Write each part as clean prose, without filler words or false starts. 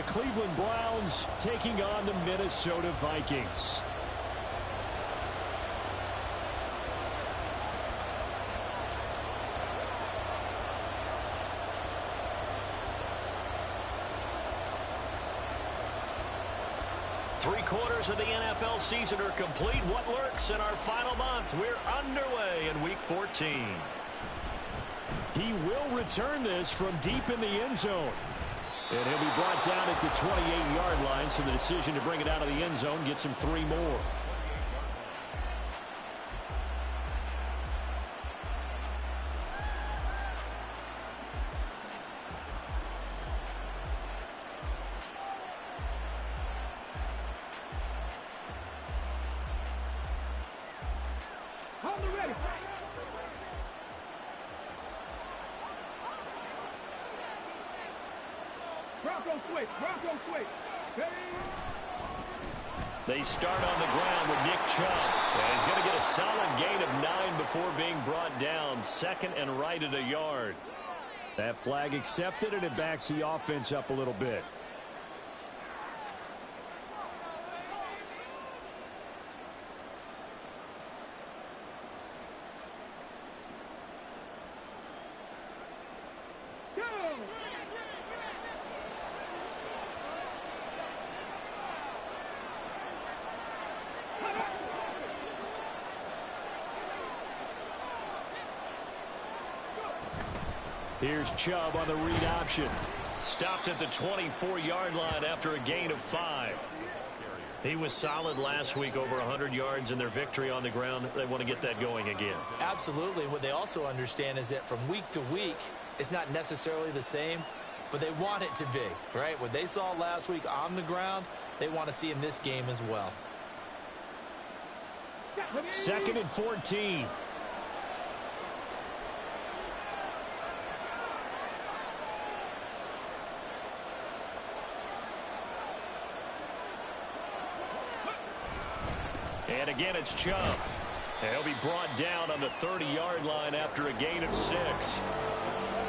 Cleveland Browns taking on the Minnesota Vikings. Three-quarters of the NFL season are complete. What lurks in our final month? We're underway in Week 14. He will return this from deep in the end zone. And he'll be brought down at the 28-yard line, so the decision to bring it out of the end zone gets him 3 more. They start on the ground with Nick Chubb. And he's going to get a solid gain of 9 before being brought down. Second and right at a yard. That flag accepted, and it backs the offense up a little bit. Here's Chubb on the read option. Stopped at the 24-yard line after a gain of 5. He was solid last week, over 100 yards in their victory on the ground. They want to get that going again. Absolutely. What they also understand is that from week to week, it's not necessarily the same, but they want it to be, right? What they saw last week on the ground, they want to see in this game as well. 2nd and 14. And again, it's Chubb. He'll be brought down on the 30-yard line after a gain of 6.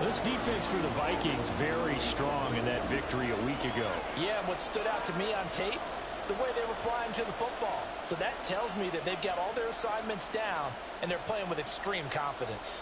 This defense for the Vikings very strong in that victory a week ago. Yeah, and what stood out to me on tape, the way they were flying to the football. So that tells me that they've got all their assignments down, and they're playing with extreme confidence.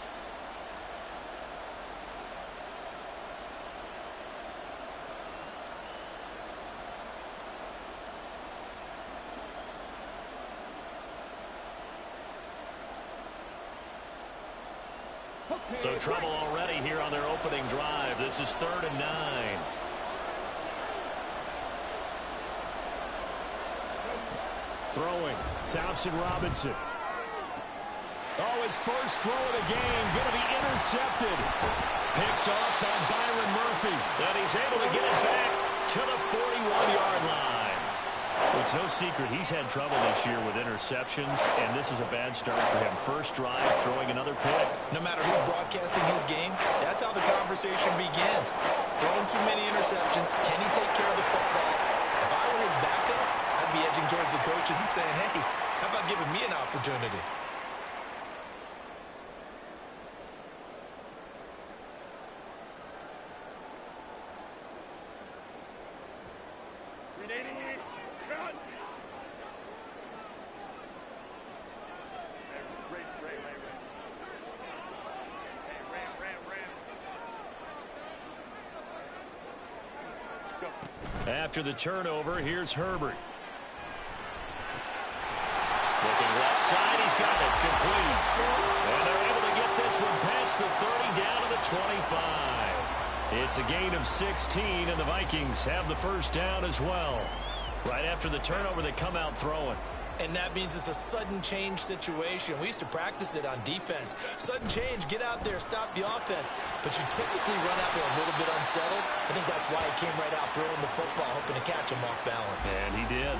So trouble already here on their opening drive. This is 3rd and 9. Throwing, Thompson Robinson. Oh, his first throw of the game, going to be intercepted. Picked off by Byron Murphy. And he's able to get it back to the 41-yard line. It's no secret he's had trouble this year with interceptions, and this is a bad start for him. First drive, throwing another pick. No matter who's broadcasting his game, that's how the conversation begins. Throwing too many interceptions, can he take care of the football? If I were his backup, I'd be edging towards the coaches and saying, hey, how about giving me an opportunity? After the turnover, here's Herbert. Looking left side, he's got it complete. And they're able to get this one past the 30 down to the 25. It's a gain of 16, and the Vikings have the first down as well. Right after the turnover, they come out throwing. And that means it's a sudden change situation. We used to practice it on defense. Sudden change, get out there, stop the offense. But you typically run out there a little bit unsettled. I think that's why he came right out throwing the football, hoping to catch him off balance. And he did.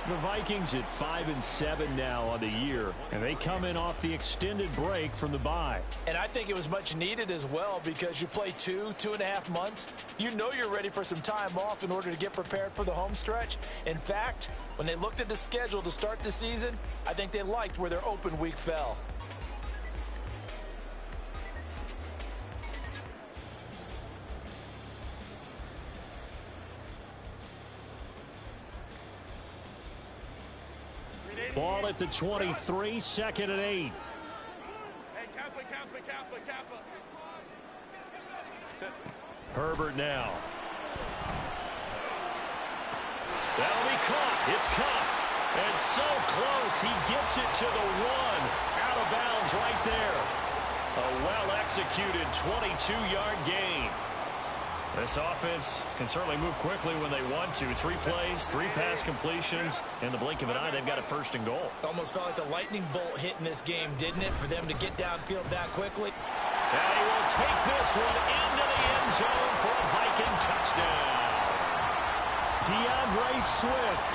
The Vikings at 5-7 now on the year, and they come in off the extended break from the bye. And I think it was much needed as well, because you play 2.5 months. You know you're ready for some time off in order to get prepared for the home stretch. In fact, when they looked at the schedule to start the season, I think they liked where their open week fell. Ball at the 23, 2nd and 8. Herbert now. That'll be caught. It's caught. And so close. He gets it to the 1. Out of bounds right there. A well-executed 22-yard gain. This offense can certainly move quickly when they want to. 3 plays, 3 pass completions. In the blink of an eye, they've got a 1st and goal. Almost felt like a lightning bolt hit in this game, didn't it, for them to get downfield that quickly? And he will take this one into the end zone for a Viking touchdown. DeAndre Swift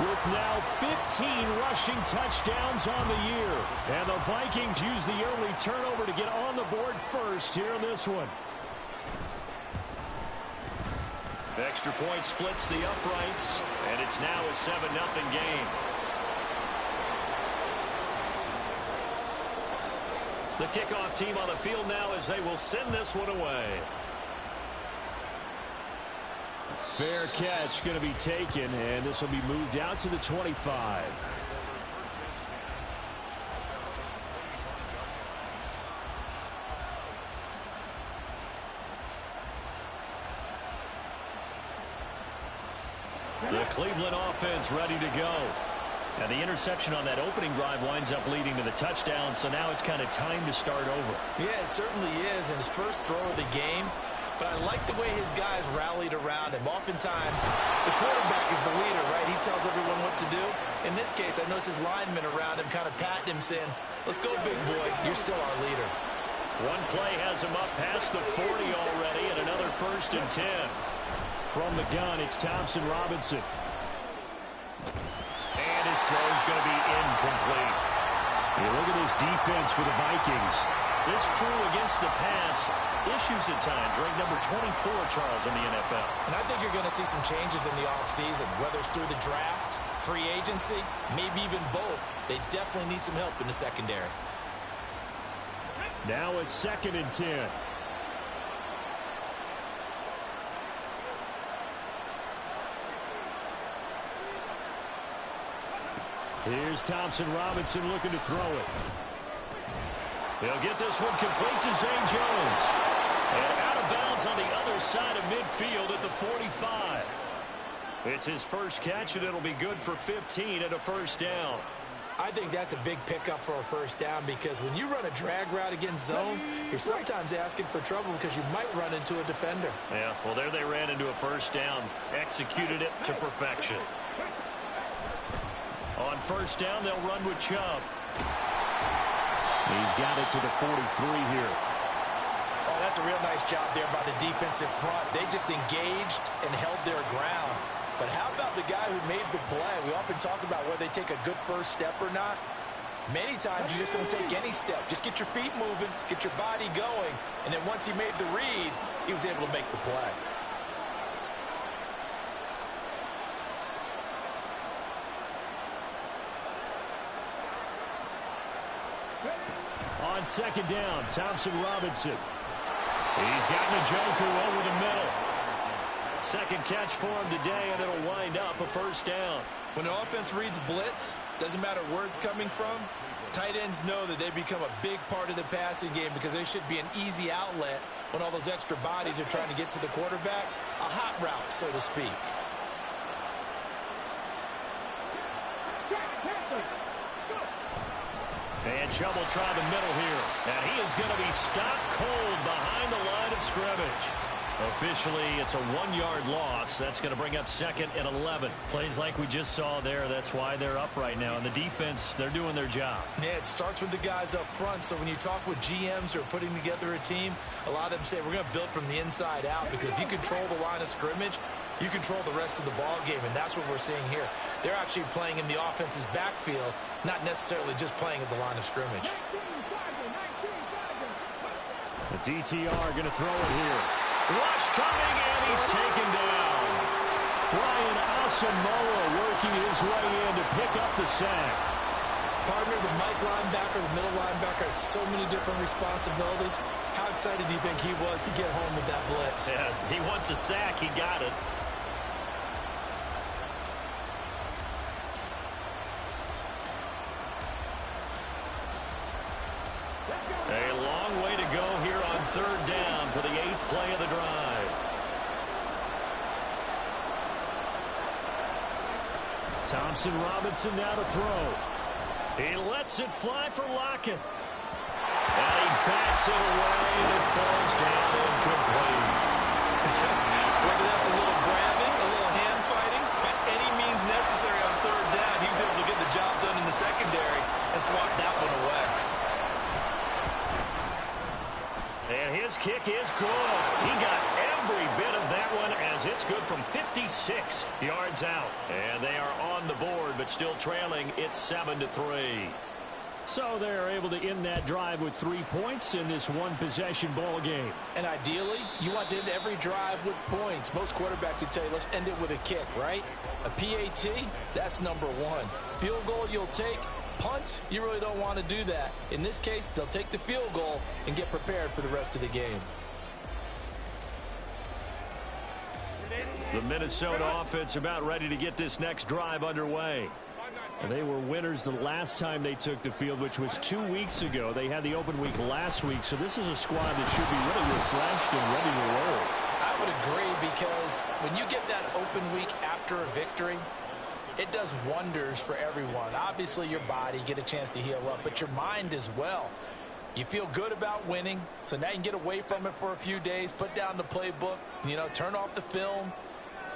with now 15 rushing touchdowns on the year. And the Vikings use the early turnover to get on the board first here in this one. The extra point splits the uprights, and it's now a 7-0 game. The kickoff team on the field now as they will send this one away. Fair catch going to be taken, and this will be moved out to the 25. The Cleveland offense ready to go. And the interception on that opening drive winds up leading to the touchdown, so now it's kind of time to start over. Yeah, it certainly is, and his first throw of the game. But I like the way his guys rallied around him. Oftentimes, the quarterback is the leader, right? He tells everyone what to do. In this case, I noticed his linemen around him kind of patting him, saying, let's go, big boy. You're still our leader. One play has him up past the 40 already, and another 1st and 10. From the gun, it's Thompson Robinson. And his throw's going to be incomplete. You look at this defense for the Vikings. This crew against the pass, issues at times, ranked number 24, Charles, in the NFL. And I think you're going to see some changes in the offseason, whether it's through the draft, free agency, maybe even both. They definitely need some help in the secondary. Now a 2nd and 10. Here's Thompson Robinson looking to throw it. He'll get this one complete to Zay Jones. And out of bounds on the other side of midfield at the 45. It's his first catch, and it'll be good for 15 and a 1st down. I think that's a big pickup for a 1st down because when you run a drag route against zone, you're sometimes asking for trouble because you might run into a defender. Yeah, well, there they ran into a 1st down. Executed it to perfection. On 1st down, they'll run with Chubb. He's got it to the 43 here. Oh, that's a real nice job there by the defensive front. They just engaged and held their ground. But how about the guy who made the play? We often talk about whether they take a good first step or not. Many times you just don't take any step. Just get your feet moving, get your body going, and then once he made the read, he was able to make the play. On 2nd down, Thompson Robinson. He's got Njoku over the middle. 2nd catch for him today, and it'll wind up a 1st down. When the offense reads blitz, doesn't matter where it's coming from, tight ends know that they become a big part of the passing game because they should be an easy outlet when all those extra bodies are trying to get to the quarterback. A hot route, so to speak. And Chubb will try the middle here. And he is going to be stopped cold behind the line of scrimmage. Officially, it's a 1-yard loss. That's going to bring up 2nd and 11. Plays like we just saw there. That's why they're up right now. And the defense, they're doing their job. Yeah, it starts with the guys up front. So when you talk with GMs who are putting together a team, a lot of them say we're going to build from the inside out because if you control the line of scrimmage, you control the rest of the ball game, and that's what we're seeing here. They're actually playing in the offense's backfield, not necessarily just playing at the line of scrimmage. The DTR going to throw it here. Rush coming, and he's taken down. Brian Asamoah working his way in to pick up the sack. Partner, the Mike linebacker, the middle linebacker has so many different responsibilities. How excited do you think he was to get home with that blitz? Yeah, he wants a sack. He got it. Thompson Robinson now to throw. He lets it fly for Lockett. And he backs it away, and it falls down incomplete. Whether that's a little grabbing, a little hand fighting, by any means necessary on third down, he was able to get the job done in the secondary and swat that one away. And his kick is good. He got every bit of that one as it's good from 56 yards out. And they are on the board, but still trailing. It's 7-3. So they're able to end that drive with 3 points in this one-possession ball game. And ideally, you want to end every drive with points. Most quarterbacks would tell you, let's end it with a kick, right? A PAT, that's number one. Field goal you'll take. Punts, you really don't want to do that. In this case, they'll take the field goal and get prepared for the rest of the game. The Minnesota offense about ready to get this next drive underway. And they were winners the last time they took the field, which was 2 weeks ago. They had the open week last week, so this is a squad that should be really refreshed and ready to roll. I would agree, because when you get that open week after a victory, it does wonders for everyone. Obviously, your body, get a chance to heal up, but your mind as well. You feel good about winning, so now you can get away from it for a few days, put down the playbook, turn off the film.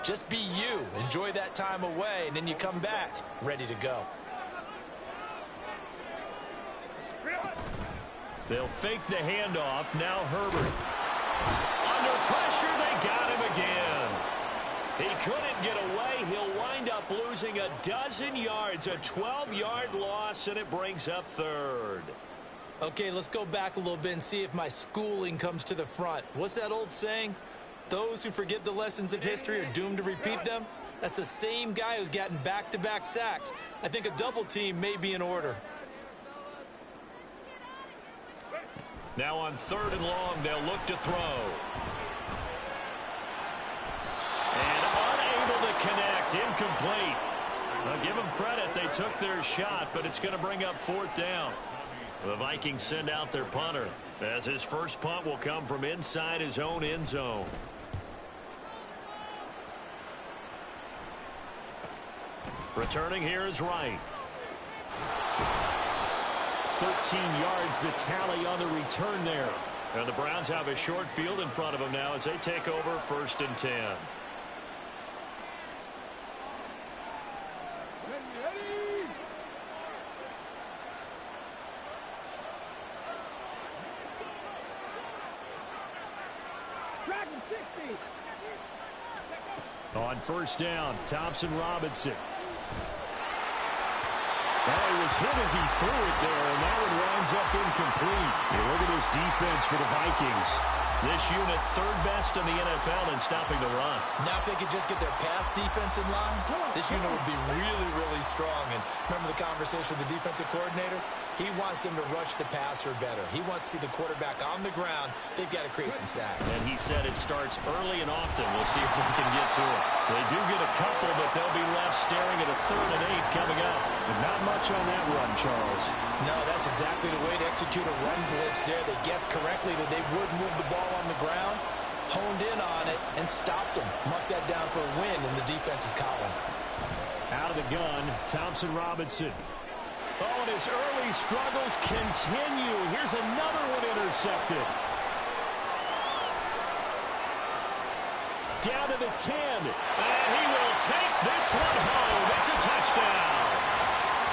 Just be you. Enjoy that time away, and then you come back ready to go. They'll fake the handoff. Now Herbert. Under pressure, they got him again. He couldn't get away. He'll wind up losing a dozen yards, a 12-yard loss, and it brings up third. Okay, let's go back a little bit and see if my schooling comes to the front. What's that old saying? Those who forget the lessons of history are doomed to repeat them. That's the same guy who's gotten back-to-back sacks. I think a double team may be in order. Now on 3rd and long, they'll look to throw. And unable to connect, incomplete. I'll give them credit, they took their shot, but it's going to bring up 4th down. The Vikings send out their punter, as his first punt will come from inside his own end zone. Returning here is Wright. 13 yards the tally on the return there. And the Browns have a short field in front of them now as they take over 1st and 10. 60. On 1st down, Thompson Robinson. Well, he was hit as he threw it there, and that one winds up incomplete. You look at this defense for the Vikings. This unit 3rd best in the NFL in stopping the run. Now if they could just get their pass defense in line, this unit would be really, really strong. And remember the conversation with the defensive coordinator? He wants them to rush the passer better. He wants to see the quarterback on the ground. They've got to create some sacks. And he said it starts early and often. We'll see if we can get to it. They do get a couple, but they'll be left staring at a 3rd and 8 coming up. And not much on that run, Charles. No, that's exactly the way to execute a run blitz there. They guessed correctly that they would move the ball on the ground, honed in on it, and stopped them. Mark that down for a win in the defense's column. Out of the gun, Thompson Robinson. Oh, and his early struggles continue. Here's another one intercepted. Down to the 10. And he will take this one home. It's a touchdown.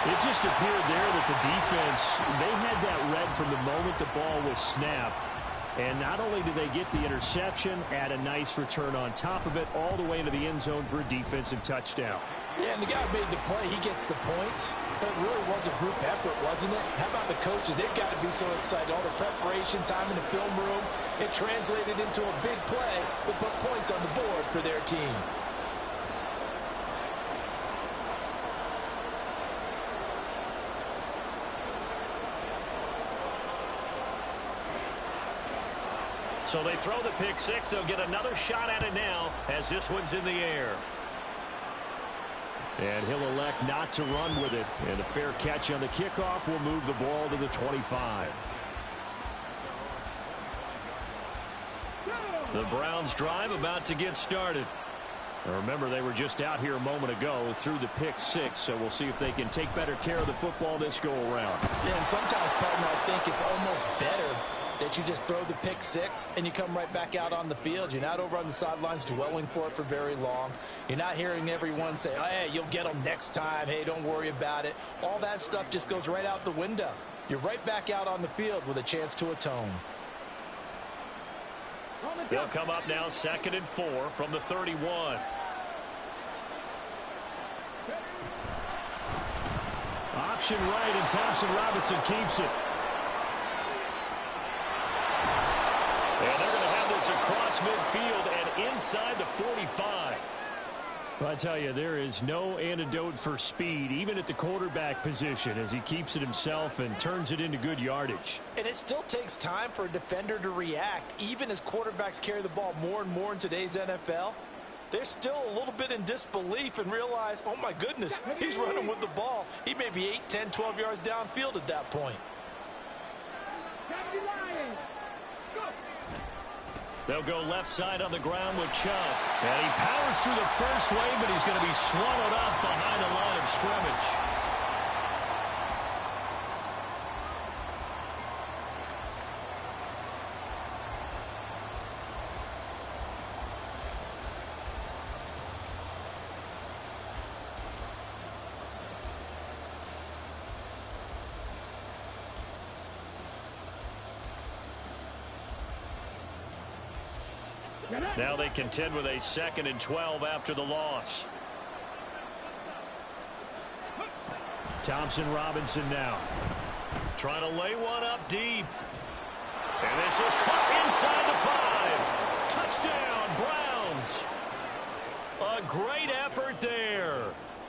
It just appeared there that the defense, they had that read from the moment the ball was snapped. And not only did they get the interception, add a nice return on top of it, all the way into the end zone for a defensive touchdown. Yeah, and the guy who made the play, he gets the points. But it really was a group effort, wasn't it? How about the coaches? They've got to be so excited. All the preparation time in the film room, it translated into a big play that put points on the board for their team. So they throw the pick six. They'll get another shot at it now as this one's in the air. And he'll elect not to run with it. And a fair catch on the kickoff will move the ball to the 25. The Browns drive about to get started. Remember, they were just out here a moment ago through the pick six, so we'll see if they can take better care of the football this go-around. Yeah, and sometimes, partner, I think it's almost better that you just throw the pick six and you come right back out on the field. You're not over on the sidelines dwelling for it for very long. You're not hearing everyone say, hey, you'll get them next time. Hey, don't worry about it. All that stuff just goes right out the window. You're right back out on the field with a chance to atone. They'll come up now 2nd and 4 from the 31. Option right, and Thompson Robinson keeps it. And they're going to have this across midfield and inside the 45. I tell you, there is no antidote for speed, even at the quarterback position, as he keeps it himself and turns it into good yardage. And it still takes time for a defender to react, even as quarterbacks carry the ball more and more in today's NFL. They're still a little bit in disbelief and realize, oh my goodness, he's running with the ball. He may be 8, 10, 12 yards downfield at that point. They'll go left side on the ground with Chubb. And he powers through the first wave, but he's going to be swallowed up behind the line of scrimmage. Now they contend with a 2nd and 12 after the loss. Thompson Robinson now trying to lay one up deep. And this is caught inside the 5. Touchdown, Browns. A great effort there.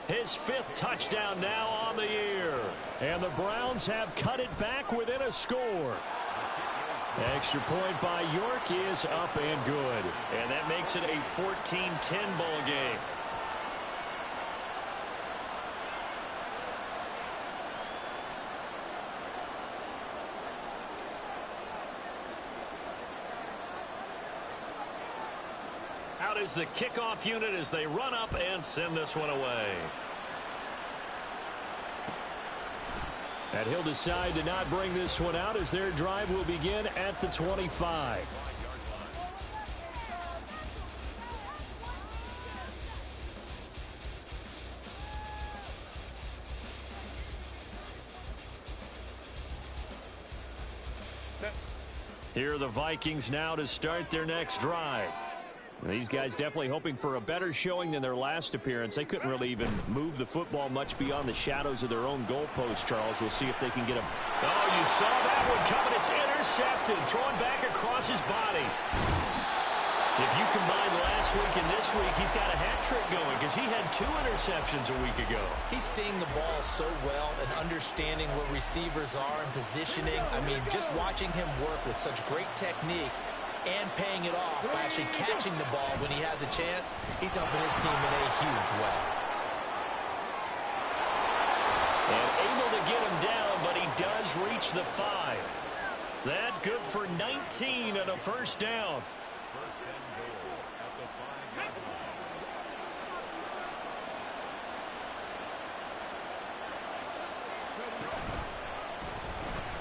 His 5th touchdown now on the year. And the Browns have cut it back within a score. Extra point by York is up and good. And that makes it a 14-10 ball game. Out is the kickoff unit as they run up and send this one away. And he'll decide to not bring this one out as their drive will begin at the 25. Here are the Vikings now to start their next drive. These guys definitely hoping for a better showing than their last appearance. They couldn't really even move the football much beyond the shadows of their own goalpost, Charles. We'll see if they can get him. Oh, you saw that one coming. It's intercepted. Throwing back across his body. If you combine last week and this week, he's got a hat trick going because he had 2 interceptions a week ago. He's seeing the ball so well and understanding where receivers are and positioning. I mean, just watching him work with such great technique and paying it off by actually catching the ball when he has a chance, he's helping his team in a huge way. And able to get him down, but he does reach the 5. That good for 19 and a first down.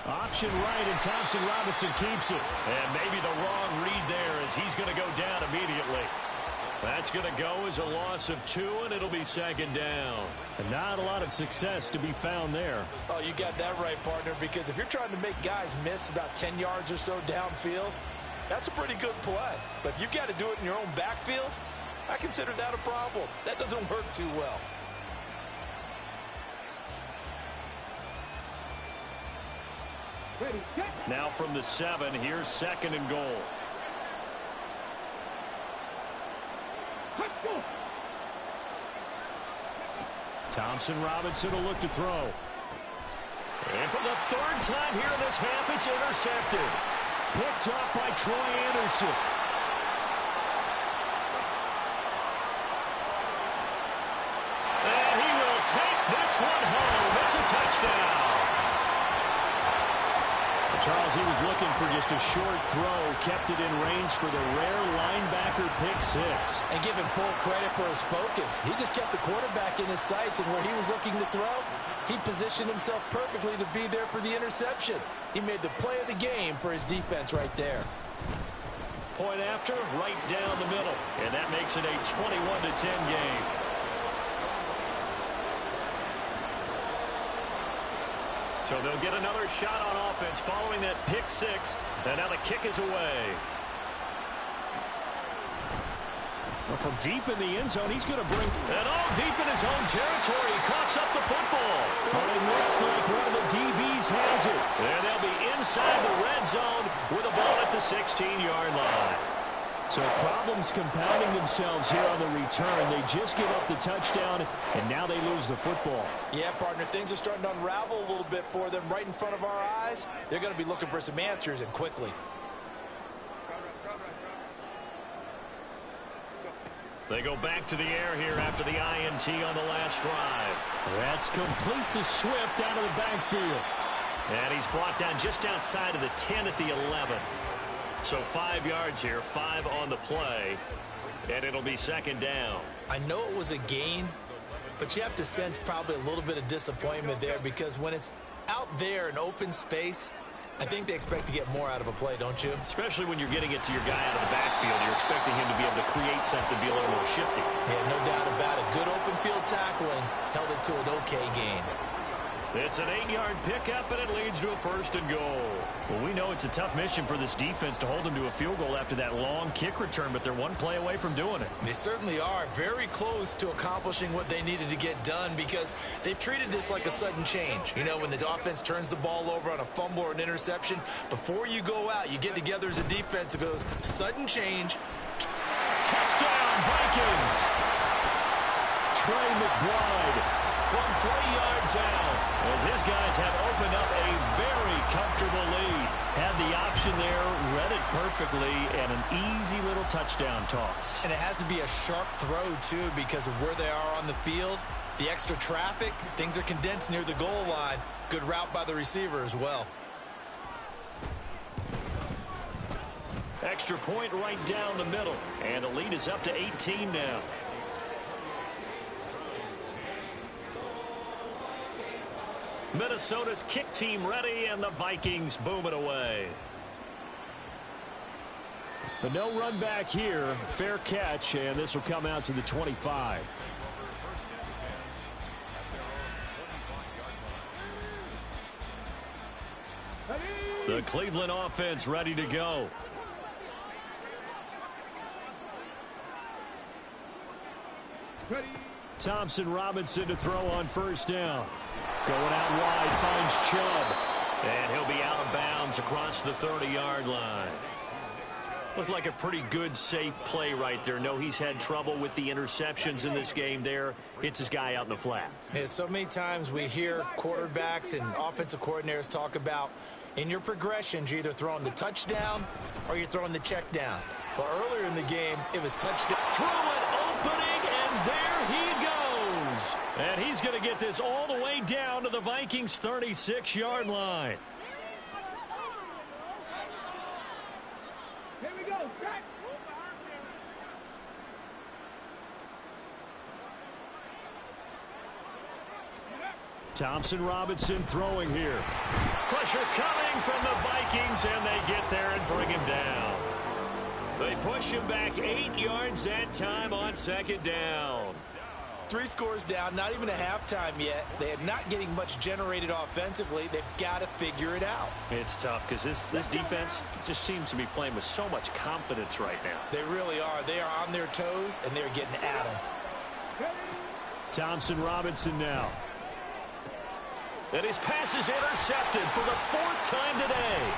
Option right, and Thompson Robinson keeps it. And maybe the wrong read there as he's going to go down immediately. That's going to go as a loss of 2, and it'll be 2nd down. And not a lot of success to be found there. Oh, you got that right, partner, because if you're trying to make guys miss about 10 yards or so downfield, that's a pretty good play. But if you've got to do it in your own backfield, I consider that a problem. That doesn't work too well. Now from the 7, here's 2nd and goal. Thompson Robinson will look to throw. And for the 3rd time here in this half, it's intercepted. Picked up by Troy Anderson. And he will take this one home. It's a touchdown. Charles, he was looking for just a short throw, kept it in range for the rare linebacker pick six. And give him full credit for his focus. He just kept the quarterback in his sights, and where he was looking to throw, he positioned himself perfectly to be there for the interception. He made the play of the game for his defense right there. Point after, right down the middle. And that makes it a 21-10 game. So they'll get another shot on offense following that pick six. And now the kick is away. Well, from deep in the end zone, he's going to bring it all deep in his own territory. He coughs up the football. But it looks like one of the DBs has it. And they'll be inside the red zone with a ball at the 16-yard line. So problems compounding themselves here on the return. They just give up the touchdown, and now they lose the football. Yeah, partner, things are starting to unravel a little bit for them right in front of our eyes. They're going to be looking for some answers, and quickly. They go back to the air here after the INT on the last drive. That's complete to Swift out of the backfield. And he's brought down just outside of the 10 at the 11. So 5 yards here, 5 on the play, and it'll be second down. I know it was a gain, but you have to sense probably a little bit of disappointment there, because when it's out there in open space, I think they expect to get more out of a play, don't you? Especially when you're getting it to your guy out of the backfield. You're expecting him to be able to create something, be a little more shifty. Yeah, no doubt about it. Good open field tackling held it to an okay gain. It's an 8-yard pickup, and it leads to a first and goal. Well, we know it's a tough mission for this defense to hold them to a field goal after that long kick return, but they're one play away from doing it. They certainly are very close to accomplishing what they needed to get done, because they've treated this like a sudden change. You know, when the offense turns the ball over on a fumble or an interception, before you go out, you get together as a defense and go, sudden change. Touchdown, Vikings! Trey McBride from 3 yards out, as his guys have opened up a very comfortable lead. Had the option there, read it perfectly, and an easy little touchdown toss. And it has to be a sharp throw, too, because of where they are on the field. The extra traffic, things are condensed near the goal line. Good route by the receiver as well. Extra point right down the middle, and the lead is up to 18 now. Minnesota's kick team ready, and the Vikings boom it away. But no run back here. Fair catch, and this will come out to the 25. The Cleveland offense ready to go. Thompson Robinson to throw on first down. Going out wide, finds Chubb. And he'll be out of bounds across the 30-yard line. Looked like a pretty good, safe play right there. No, he's had trouble with the interceptions in this game there. Hits his guy out in the flat. Yeah, so many times we hear quarterbacks and offensive coordinators talk about, in your progressions, you're either throwing the touchdown or you're throwing the check down. But earlier in the game, it was touchdown. Through it, opening, and there he goes. And he's going to get this all the way down to the Vikings' 36-yard line. Here we go, track. Thompson Robinson throwing here. Pressure coming from the Vikings, and they get there and bring him down. They push him back 8 yards that time on second down. 3 scores down, not even a halftime yet. They are not getting much generated offensively. They've got to figure it out. It's tough because this defense just seems to be playing with so much confidence right now. They really are. They are on their toes, and they're getting at them. Thompson Robinson now. And his pass is intercepted for the 4th time today.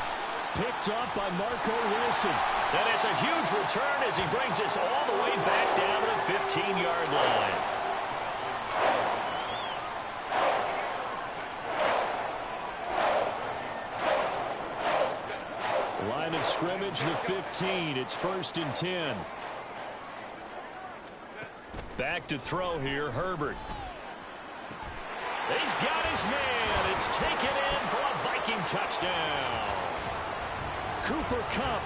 Picked up by Marco Wilson. And it's a huge return as he brings this all the way back down to the 15-yard line. Line of scrimmage, the 15. It's 1st and 10. Back to throw here, Herbert. He's got his man. It's taken in for a Viking touchdown. Cooper Kupp.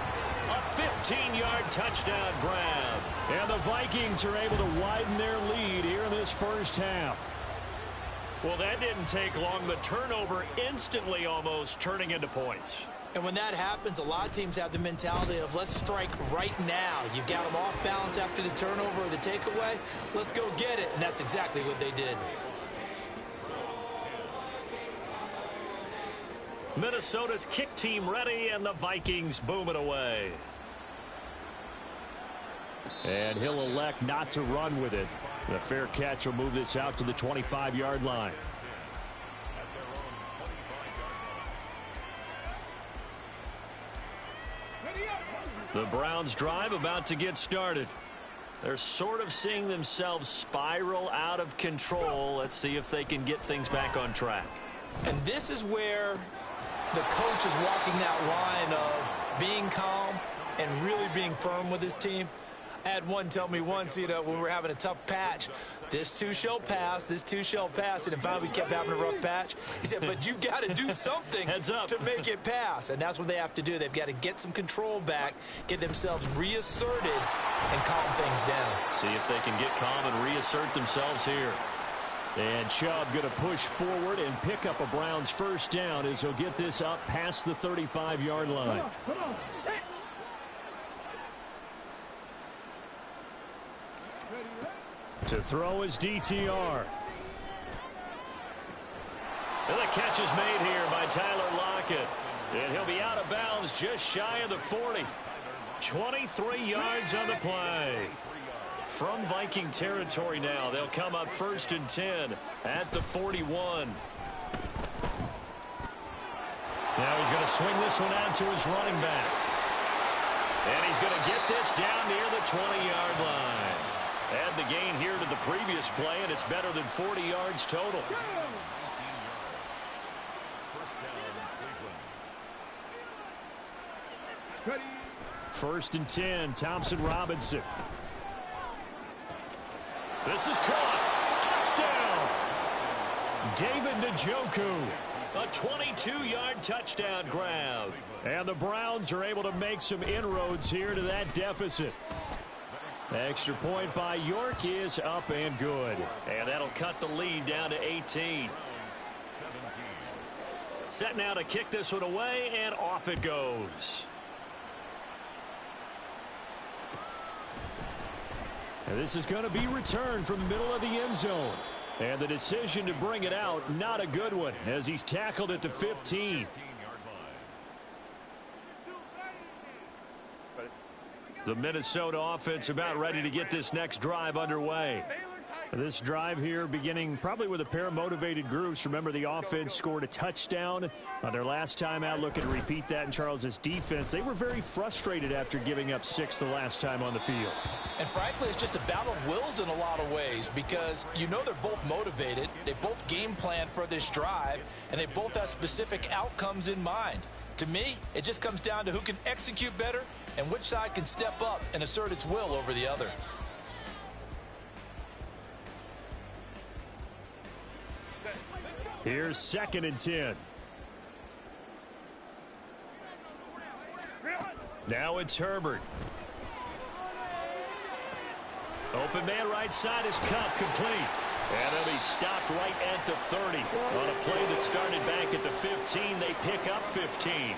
A 15-yard touchdown grab. And the Vikings are able to widen their lead here in this first half. Well, that didn't take long. The turnover instantly almost turning into points. And when that happens, a lot of teams have the mentality of let's strike right now. You've got them off balance after the turnover or the takeaway. Let's go get it. And that's exactly what they did. Minnesota's kick team ready, and the Vikings boom it away. And he'll elect not to run with it. The fair catch will move this out to the 25-yard line. The Browns drive about to get started. They're sort of seeing themselves spiral out of control. Let's see if they can get things back on track. And this is where the coach is walking that line of being calm and really being firm with his team. I had one tell me once, when we were having a tough patch, this too shall pass, this too shall pass. And finally we kept having a rough patch. He said, but you've got to do something to make it pass. And that's what they have to do. They've got to get some control back, get themselves reasserted, and calm things down. See if they can get calm and reassert themselves here. And Chubb going to push forward and pick up a Browns first down as he'll get this up past the 35-yard line. To throw is DTR. And the catch is made here by Tyler Lockett. And he'll be out of bounds just shy of the 40. 23 yards on the play. From Viking territory now, they'll come up 1st and 10 at the 41. Now he's going to swing this one out to his running back. And he's going to get this down near the 20-yard line. Add the gain here to the previous play, and it's better than 40 yards total. First and 10, Thompson Robinson. This is caught. Touchdown. David Njoku. A 22-yard touchdown grab. And the Browns are able to make some inroads here to that deficit. Extra point by York is up and good. And that'll cut the lead down to 18. Set now to kick this one away, and off it goes. And this is going to be returned from the middle of the end zone. And the decision to bring it out, not a good one, as he's tackled at the 15. The Minnesota offense about ready to get this next drive underway. This drive here beginning probably with a pair of motivated groups. Remember, the offense scored a touchdown on their last time out. Looking to repeat that in Charles's defense. They were very frustrated after giving up 6 the last time on the field. And frankly, it's just a battle of wills in a lot of ways, because they're both motivated. They both game plan for this drive, and they both have specific outcomes in mind. To me, it just comes down to who can execute better and which side can step up and assert its will over the other. Here's 2nd and 10. Now it's Herbert. Open man right side is Kupp, complete. And he'll be stopped right at the 30. On a play that started back at the 15, they pick up 15.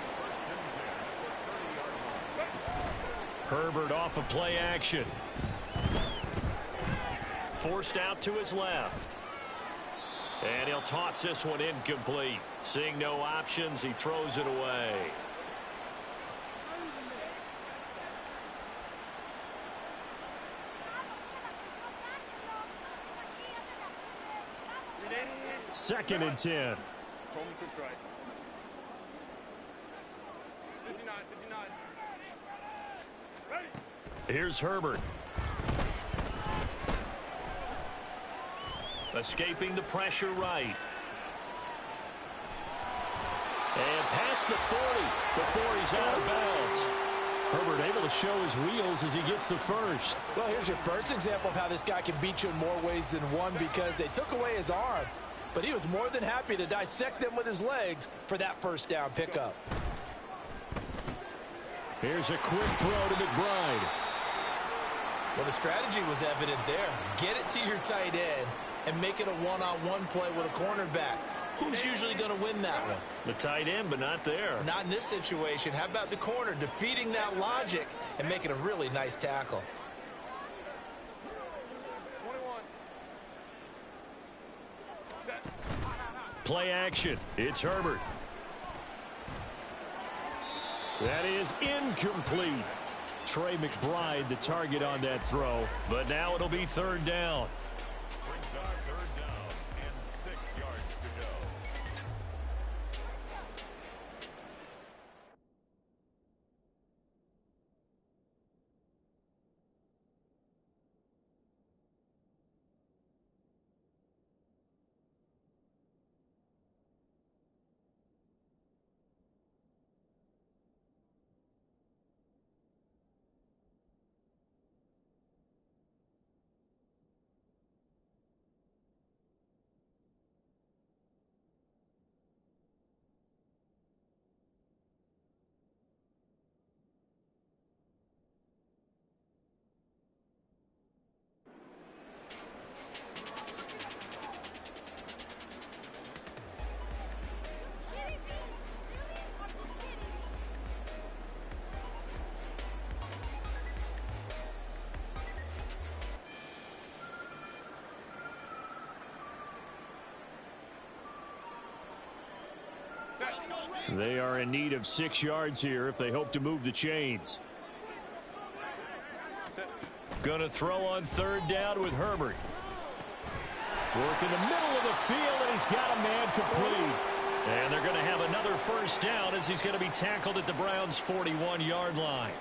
Herbert off of play action. Forced out to his left. And he'll toss this one incomplete. Seeing no options, he throws it away. Second and 10. Here's Herbert. Escaping the pressure right. And past the 40 before he's out of bounds. Herbert able to show his wheels as he gets the first. Well, here's your first example of how this guy can beat you in more ways than one, because they took away his arm, but he was more than happy to dissect them with his legs for that first down pickup. Here's a quick throw to McBride. Well, the strategy was evident there. Get it to your tight end and make it a one-on-one play with a cornerback. Who's usually going to win that one? The tight end, but not there. Not in this situation. How about the corner defeating that logic and making a really nice tackle? Play action. It's Herbert. That is incomplete. Trey McBride, the target on that throw. But now it'll be third down. Brings up third down and 6 yards to go. They are in need of 6 yards here if they hope to move the chains. Gonna throw on third down with Herbert. Work in the middle of the field, and he's got a man complete. And they're going to have another first down as he's going to be tackled at the Browns' 41-yard line.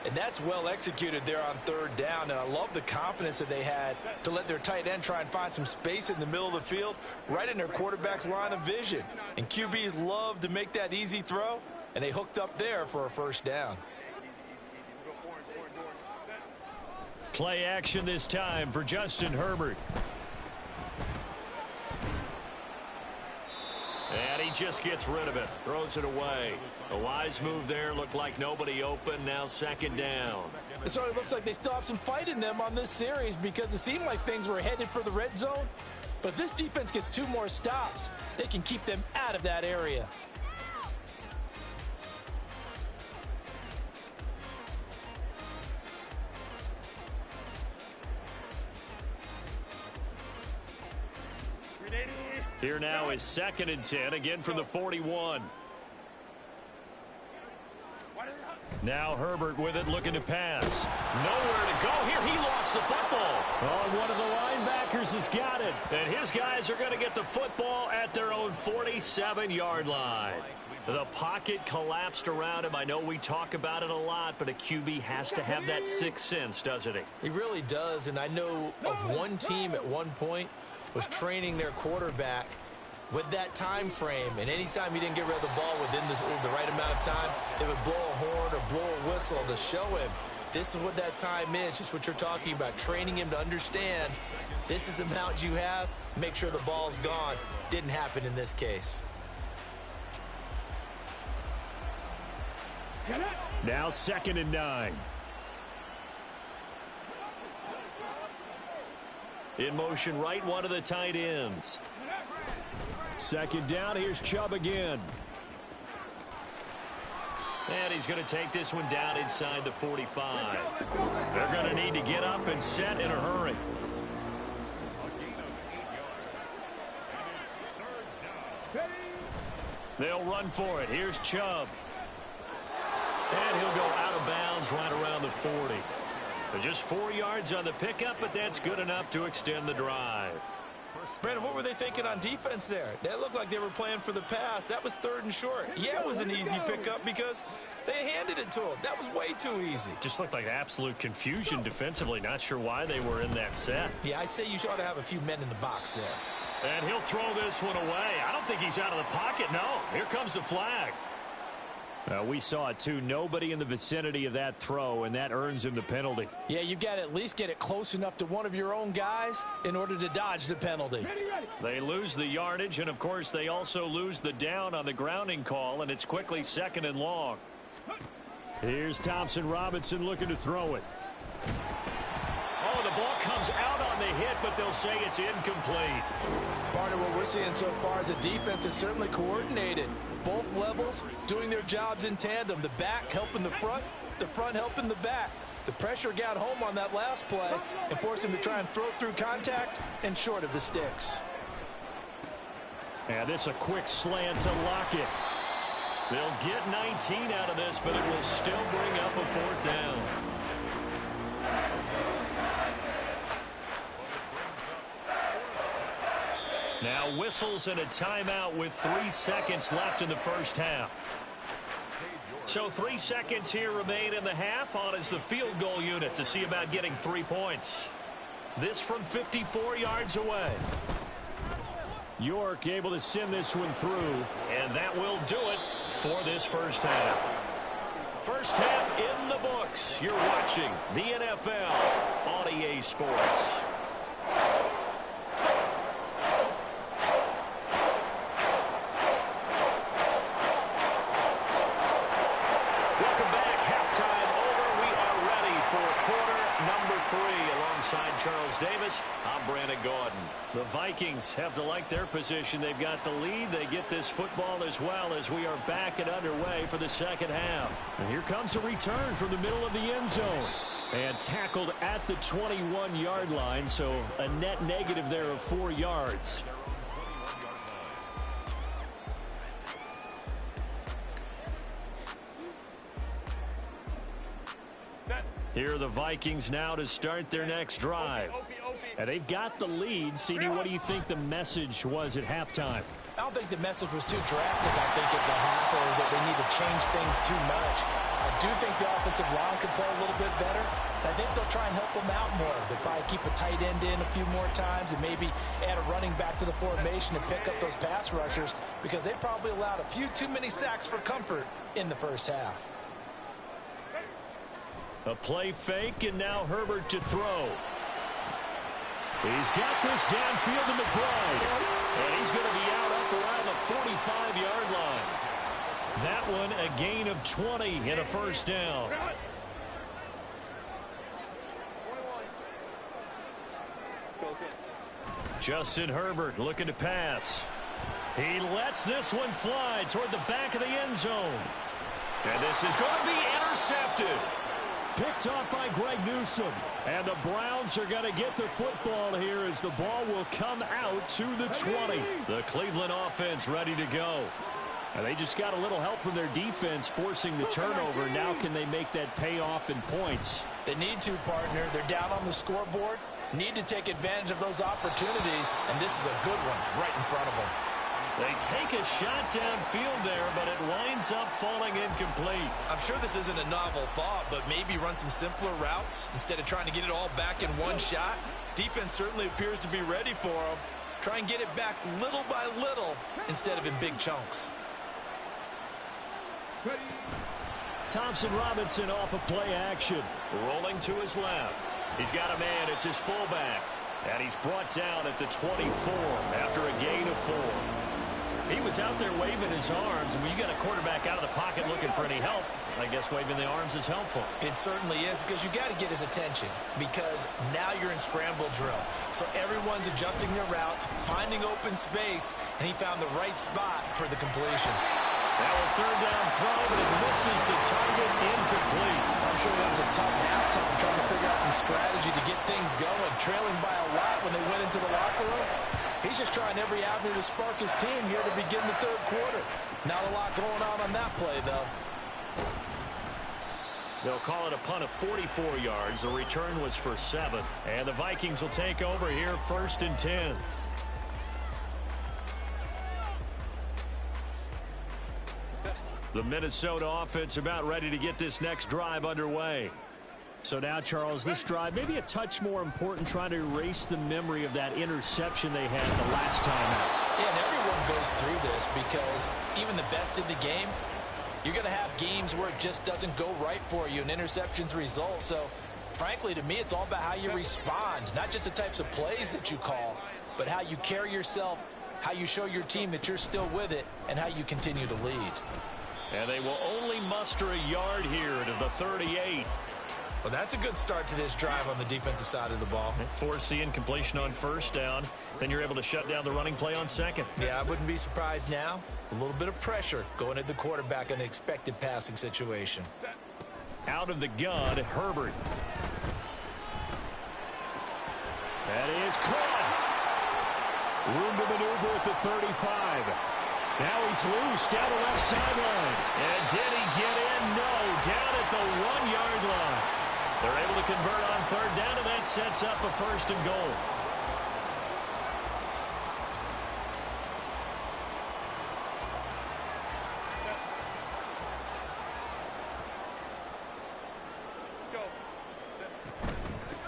And that's well executed there on third down. And I love the confidence that they had to let their tight end try and find some space in the middle of the field, right in their quarterback's line of vision. And QBs love to make that easy throw, and they hooked up there for a first down. Play action this time for Justin Herbert. And he just gets rid of it. Throws it away. A wise move there. Looked like nobody open. Now second down. It sort of looks like they still have some fight in them on this series because it seemed like things were headed for the red zone. But if this defense gets 2 more stops, they can keep them out of that area. Here now is 2nd and 10, again from the 41. Now Herbert with it, looking to pass. Nowhere to go here. He lost the football. Oh, one of the linebackers has got it. And his guys are going to get the football at their own 47-yard line. The pocket collapsed around him. I know we talk about it a lot, but a QB has to have that sixth sense, doesn't he? He really does, and I know of one team at one point was training their quarterback with that time frame, and anytime he didn't get rid of the ball within the right amount of time, they would blow a horn or blow a whistle to show him this is what that time is, just what you're talking about, training him to understand this is the amount you have, make sure the ball's gone. Didn't happen in this case. Now 2nd and 9. In motion right, one of the tight ends. 2nd down, here's Chubb again. And he's going to take this one down inside the 45. They're going to need to get up and set in a hurry. They'll run for it. Here's Chubb. And he'll go out of bounds right around the 40. Just 4 yards on the pickup, but that's good enough to extend the drive. Brandon, what were they thinking on defense there? That looked like they were playing for the pass. That was 3rd and short. Yeah, it was an easy pickup because they handed it to him. That was way too easy. Just looked like absolute confusion defensively. Not sure why they were in that set. Yeah, I'd say you ought to have a few men in the box there. And he'll throw this one away. I don't think he's out of the pocket. No, here comes the flag. We saw it, too. Nobody in the vicinity of that throw, and that earns him the penalty. Yeah, you've got to at least get it close enough to one of your own guys in order to dodge the penalty. They lose the yardage, and, of course, they also lose the down on the grounding call, and it's quickly 2nd and long. Here's Thompson Robinson looking to throw it. Oh, the ball comes out on the hit, but they'll say it's incomplete. Partner, what we're seeing so far is the defense is certainly coordinated. Both levels doing their jobs in tandem. The back helping the front helping the back. The pressure got home on that last play and forced him to try and throw through contact and short of the sticks. And this a quick slant to Lockett. They'll get 19 out of this, but it will still bring up a 4th down. Now whistles and a timeout with 3 seconds left in the first half. So 3 seconds here remain in the half. On is the field goal unit to see about getting 3 points. This from 54 yards away. York able to send this one through, and that will do it for this first half. First half in the books. You're watching the NFL on EA Sports. Charles Davis, I'm Brandon Gordon. The Vikings have to like their position. They've got the lead. They get this football as well as we are back and underway for the second half. And here comes a return from the middle of the end zone. And tackled at the 21-yard line, so a net negative there of 4 yards. Here are the Vikings now to start their next drive. And they've got the lead. CD, what do you think the message was at halftime? I don't think the message was too drastic, I think, at the half, or that they need to change things too much. I do think the offensive line could play a little bit better. I think they'll try and help them out more. They'll probably keep a tight end in a few more times and maybe add a running back to the formation and pick up those pass rushers, because they probably allowed a few too many sacks for comfort in the first half. A play fake, and now Herbert to throw. He's got this downfield to McBride. And he's going to be out up around the 45-yard line. That one a gain of 20 and a first down. Justin Herbert looking to pass. He lets this one fly toward the back of the end zone. And this is going to be intercepted. Picked off by Greg Newsome. And the Browns are going to get the football here as the ball will come out to the 20. The Cleveland offense ready to go. And they just got a little help from their defense forcing the turnover. Now can they make that pay off in points? They need to, partner. They're down on the scoreboard. Need to take advantage of those opportunities. And this is a good one right in front of them. They take a shot downfield there, but it winds up falling incomplete. I'm sure this isn't a novel thought, but maybe run some simpler routes instead of trying to get it all back in one shot. Defense certainly appears to be ready for them. Try and get it back little by little instead of in big chunks. Thompson Robinson off of play action. Rolling to his left. He's got a man. It's his fullback. And he's brought down at the 24 after a gain of 4. He was out there waving his arms, and when you got a quarterback out of the pocket looking for any help, I guess waving the arms is helpful. It certainly is, because you got to get his attention, because now you're in scramble drill. So everyone's adjusting their routes, finding open space, and he found the right spot for the completion. Now a third down throw, but it misses the target, incomplete. I'm sure that was a tough halftime trying to figure out some strategy to get things going, trailing by a lot when they went into the locker room. He's just trying every avenue to spark his team here to begin the third quarter. Not a lot going on that play, though. They'll call it a punt of 44 yards. The return was for 7. And the Vikings will take over here, 1st and 10. The Minnesota offense about ready to get this next drive underway. So now, Charles, this drive maybe a touch more important, trying to erase the memory of that interception they had the last time out. Yeah, and everyone goes through this, because even the best in the game, you're going to have games where it just doesn't go right for you and interceptions result. So, frankly, to me, it's all about how you respond, not just the types of plays that you call, but how you carry yourself, how you show your team that you're still with it, and how you continue to lead. And they will only muster a yard here to the 38. Well, that's a good start to this drive on the defensive side of the ball. Force the incompletion on first down. Then you're able to shut down the running play on second. Yeah, I wouldn't be surprised now. A little bit of pressure going at the quarterback in an expected passing situation. Out of the gun, Herbert. That is caught. Room to maneuver at the 35. Now he's loose down the left sideline. And did he get in? No. Down at the 1-yard line. They're able to convert on third down, and that sets up a first and goal.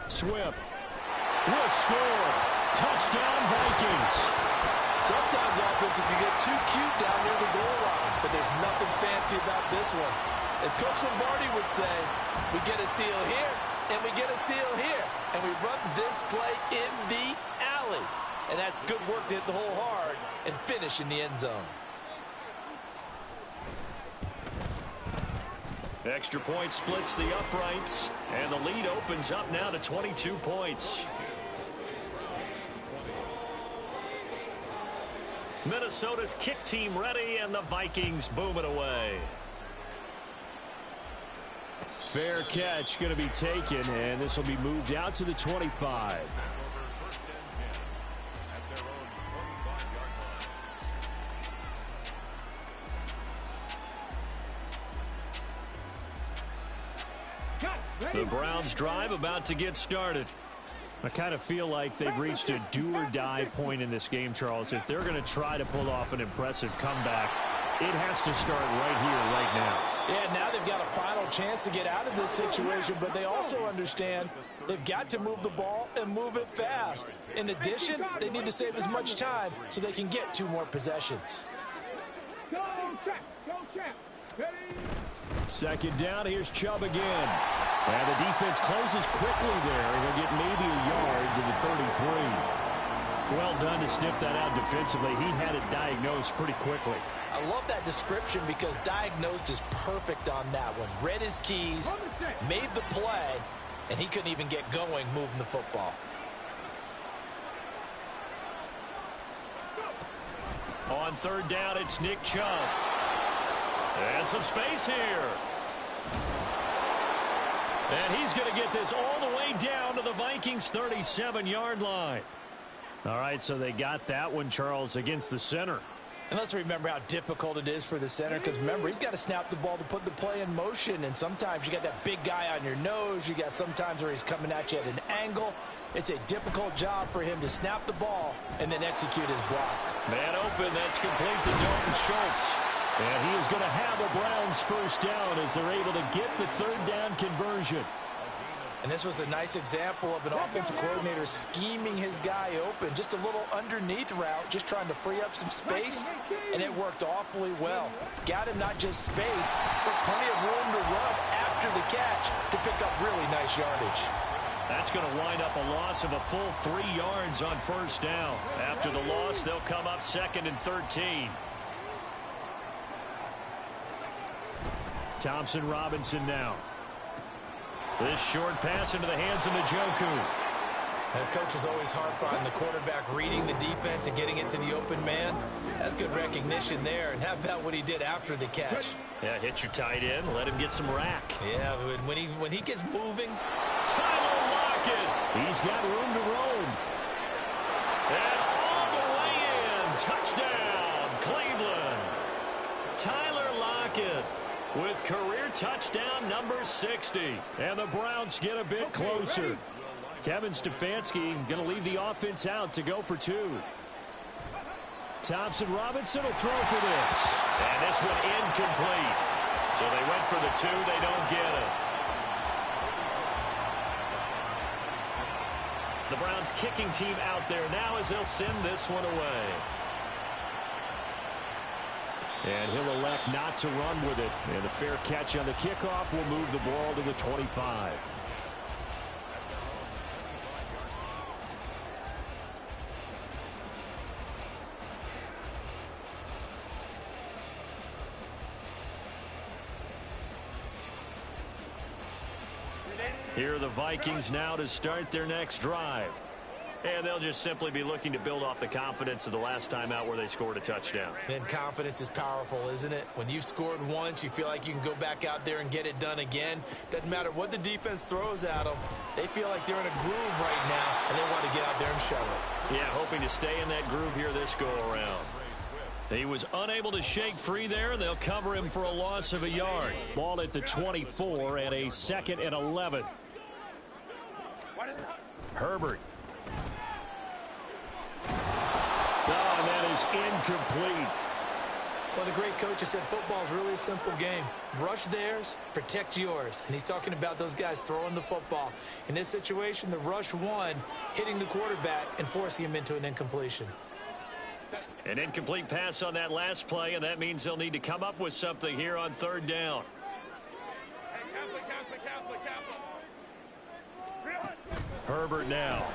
Swift will score. Touchdown, Vikings. Sometimes offenses can get too cute down near the goal line, but there's nothing fancy about this one. As Coach Lombardi would say, we get a seal here, and we get a seal here, and we run this play in the alley. And that's good work to hit the hole hard and finish in the end zone. Extra point splits the uprights, and the lead opens up now to 22 points. Minnesota's kick team ready, and the Vikings boom it away. Fair catch going to be taken, and this will be moved out to the 25. The Browns drive about to get started. I kind of feel like they've reached a do-or-die point in this game, Charles. If they're going to try to pull off an impressive comeback, it has to start right here, right now. Yeah, now they've got a final chance to get out of this situation, but they also understand they've got to move the ball and move it fast. In addition, they need to save as much time so they can get 2 more possessions. Second down, here's Chubb again. And the defense closes quickly there, and he'll get maybe a yard to the 33. Well done to sniff that out defensively. He had it diagnosed pretty quickly. I love that description because diagnosed is perfect on that one. Read his keys, made the play, and he couldn't even get going moving the football. On third down, it's Nick Chubb. And some space here. And he's going to get this all the way down to the Vikings' 37-yard line. All right, so they got that one, Charles, against the center. And let's remember how difficult it is for the center, because remember, he's got to snap the ball to put the play in motion, and sometimes you got that big guy on your nose. You got sometimes where he's coming at you at an angle. It's a difficult job for him to snap the ball and then execute his block. Man open, that's complete to Dalton Schultz. And he is going to have the Browns first down as they're able to get the third down conversion. And this was a nice example of an offensive coordinator scheming his guy open. Just a little underneath route, just trying to free up some space, and it worked awfully well. Got him not just space, but plenty of room to run after the catch to pick up really nice yardage. That's going to wind up a loss of a full 3 yards on first down. After the loss, they'll come up 2nd and 13. Thompson Robinson now. This short pass into the hands of Njoku. The coach is always hard finding the quarterback reading the defense and getting it to the open man. That's good recognition there. And how about what he did after the catch? Yeah, hit your tight end, let him get some rack. Yeah, when he gets moving. Tyler Lockett. He's got room to roam. And all the way in. Touchdown, Cleveland. Tyler Lockett with career touchdown number 60. And the Browns get a bit closer. Kevin Stefanski going to leave the offense out to go for 2. Thompson Robinson will throw for this. And this one incomplete. So they went for the 2. They don't get it. The Browns kicking team out there now as they'll send this one away. And he'll elect not to run with it. And a fair catch on the kickoff will move the ball to the 25. Here are the Vikings now to start their next drive. And they'll just simply be looking to build off the confidence of the last time out where they scored a touchdown. And confidence is powerful, isn't it? When you've scored once, you feel like you can go back out there and get it done again. Doesn't matter what the defense throws at them. They feel like they're in a groove right now, and they want to get out there and show it. Yeah, hoping to stay in that groove here this go-around. He was unable to shake free there. They'll cover him for a loss of a yard. Ball at the 24 and a 2nd and 11. Herbert. Oh, and that is incomplete. Well, the great coach has said football is really a simple game. Rush theirs, protect yours. And he's talking about those guys throwing the football. In this situation, the rush won, hitting the quarterback and forcing him into an incompletion. An incomplete pass on that last play, and that means they'll need to come up with something here on 3rd down. Herbert now.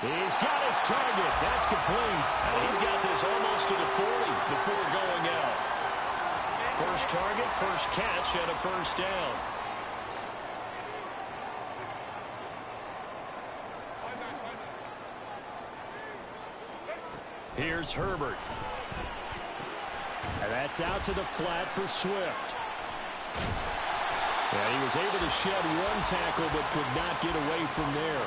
He's got his target. That's complete. He's got this almost to the 40 before going out. First target, first catch, and a 1st down. Here's Herbert. And that's out to the flat for Swift. Yeah, he was able to shed one tackle but could not get away from there.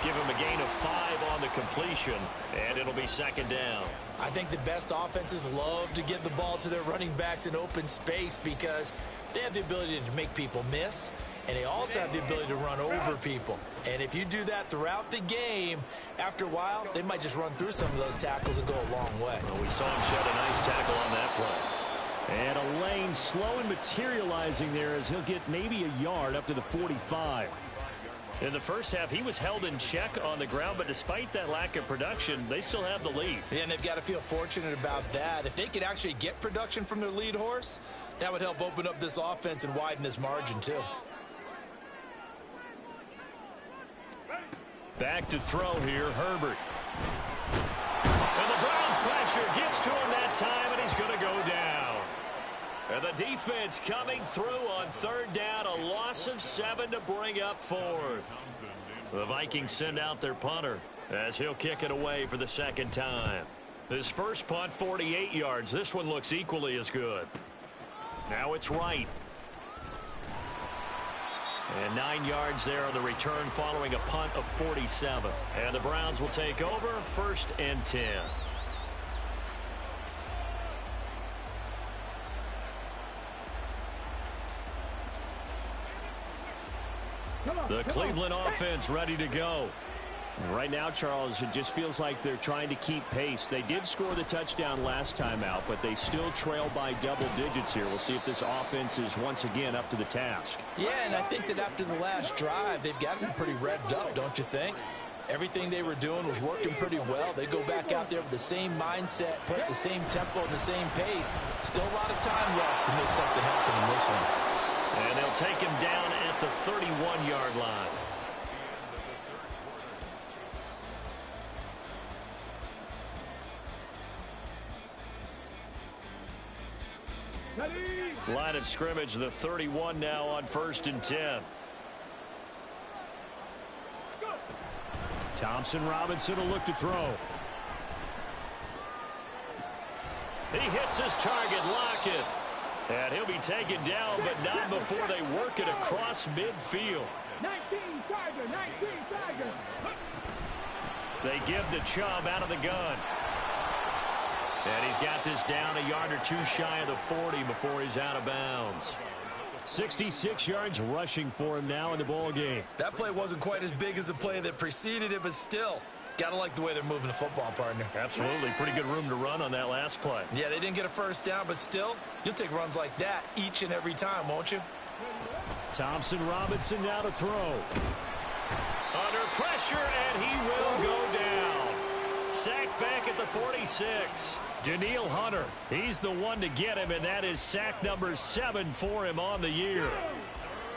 Give him a gain of 5 on the completion, and it'll be 2nd down. I think the best offenses love to give the ball to their running backs in open space because they have the ability to make people miss, and they also have the ability to run over people. And if you do that throughout the game, after a while, they might just run through some of those tackles and go a long way. Well, we saw him shed a nice tackle on that play. And a lane slow and materializing there as he'll get maybe a yard up to the 45. In the first half, he was held in check on the ground, but despite that lack of production, they still have the lead. Yeah, and they've got to feel fortunate about that. If they could actually get production from their lead horse, that would help open up this offense and widen this margin, too. Back to throw here, Herbert. And the Browns pressure gets to him that time, and he's going to go down. And the defense coming through on 3rd down, a loss of 7 to bring up 4th. The Vikings send out their punter as he'll kick it away for the 2nd time. His first punt, 48 yards. This one looks equally as good. Now it's right. And 9 yards there on the return following a punt of 47. And the Browns will take over 1st and 10. The Cleveland offense ready to go. Right now, Charles, it just feels like they're trying to keep pace. They did score the touchdown last time out, but they still trail by double digits here. We'll see if this offense is once again up to the task. Yeah, and I think that after the last drive, they've got to be pretty revved up, don't you think? Everything they were doing was working pretty well. They go back out there with the same mindset, play at the same tempo and the same pace. Still a lot of time left to make something happen in this one. And they'll take him down at the 31-yard line. Line of scrimmage, the 31 now on 1st and 10. Thompson Robinson will look to throw. He hits his target, Lockett. And he'll be taken down, but not before they work it across midfield. 19 Tiger. They give the Chubb out of the gun. And he's got this down a yard or two shy of the 40 before he's out of bounds. 66 yards rushing for him now in the ball game. That play wasn't quite as big as the play that preceded it, but still, gotta like the way they're moving the football, partner. Absolutely. Pretty good room to run on that last play. Yeah, they didn't get a first down, but still, you'll take runs like that each and every time, won't you? Thompson Robinson now to throw. Under pressure, and he will go down. Sacked back at the 46. Daniil Hunter, he's the one to get him, and that is sack number 7 for him on the year.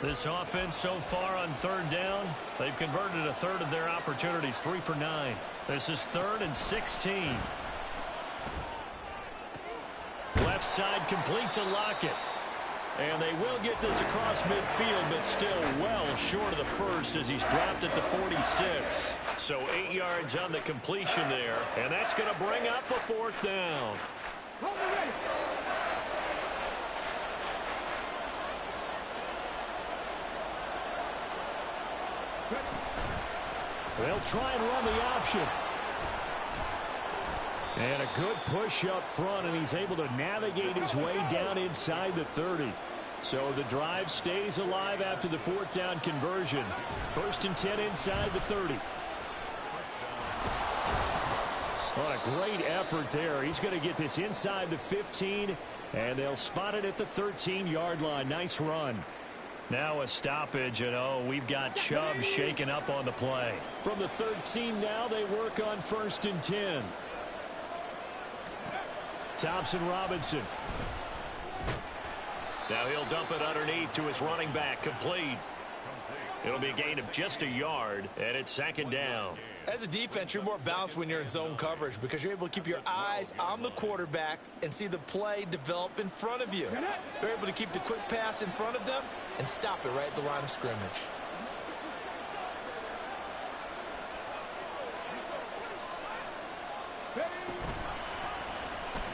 This offense so far on 3rd down, they've converted a third of their opportunities, 3 for 9. This is 3rd and 16. Left side complete to Lockett. And they will get this across midfield, but still well short of the first as he's dropped at the 46. So 8 yards on the completion there, and that's going to bring up a fourth down. They'll try and run the option. And a good push up front, and he's able to navigate his way down inside the 30. So the drive stays alive after the fourth down conversion. 1st and 10 inside the 30. What a great effort there. He's going to get this inside the 15, and they'll spot it at the 13-yard line. Nice run. Now a stoppage, and we've got Chubb shaken up on the play. From the 13 now, they work on 1st and 10. Thompson-Robinson. Now he'll dump it underneath to his running back. Complete. It'll be a gain of just a yard, and it's 2nd down. As a defense, you're more balanced when you're in zone coverage because you're able to keep your eyes on the quarterback and see the play develop in front of you. They're able to keep the quick pass in front of them and stop it right at the line of scrimmage.